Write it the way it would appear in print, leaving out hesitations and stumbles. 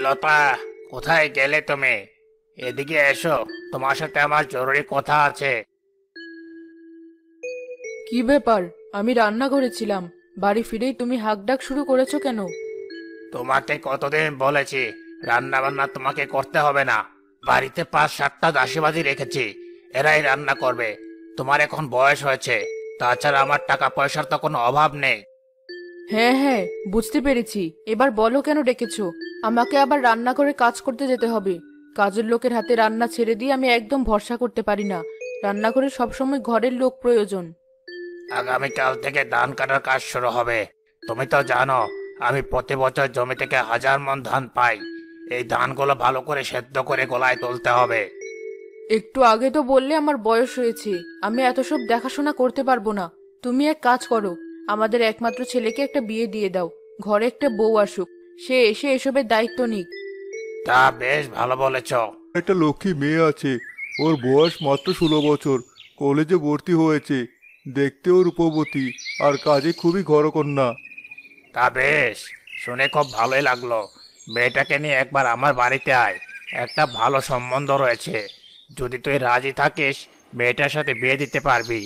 লতা, কোথায় গেলে তুমি? এদিকে এসো, তোমার সাথে আমার জরুরি কথা আছে। কি ব্যাপার? আমি রান্না করেছিলাম, বাড়ি ফিরেই তুমি হাঁকডাক শুরু করেছো কেন? তোমাকে কতদিন বলেছি রান্না বান্না তোমাকে করতে হবে না। বাড়িতে 5-7টা দাসীবাজি রেখেছি, এরাই রান্না করবে। তোমার এখন বয়স হয়েছে, তাছাড়া আমার টাকা পয়সার তো কোনো অভাব নেই। হ্যাঁ হ্যাঁ, বুঝতে পেরেছি। এবার বলো কেন ডেকেছো? আমাকে আবার রান্না করে কাজ করতে যেতে হবে। কাজের লোকের হাতে রান্না ছেড়ে দিয়ে আমি একদম ভরসা করতে পারি না। রান্না করে সবসময় ঘরের লোক প্রয়োজন। আগামীকাল থেকে ধান কাটার কাজ শুরু হবে। তুমি তো জানো আমি প্রতি বছর জমি থেকে 1000 মণ ধান পাই। এই ধানগুলো ভালো করে সেদ্ধ করে গোলায় তুলতে হবে। একটু আগে তো বললে আমার বয়স হয়েছে, আমি এত সব দেখাশোনা করতে পারবো না। তুমি এক কাজ করো, আমাদের একমাত্র ছেলেকে একটা বিয়ে দিয়ে দাও। ঘরে একটা বউ আসুক, সে এসে এসবের দায়িত্ব নিক। তা বেশ ভালো বলেছ। একটা লক্ষ্মী মেয়ে আছে। ওর বয়স মাত্র 16 বছর। কলেজে ভর্তি হয়েছে। দেখতেও রূপবতী, আর কাজে খুবই ঘরকন্না। তা বেশ, শুনে খুব ভালোই লাগলো। মেয়েটাকে নিয়ে একবার আমার বাড়িতে আয়। একটা ভালো সম্বন্ধ রয়েছে। যদি তুই রাজি থাকিস, মেয়েটার সাথে বিয়ে দিতে পারবি।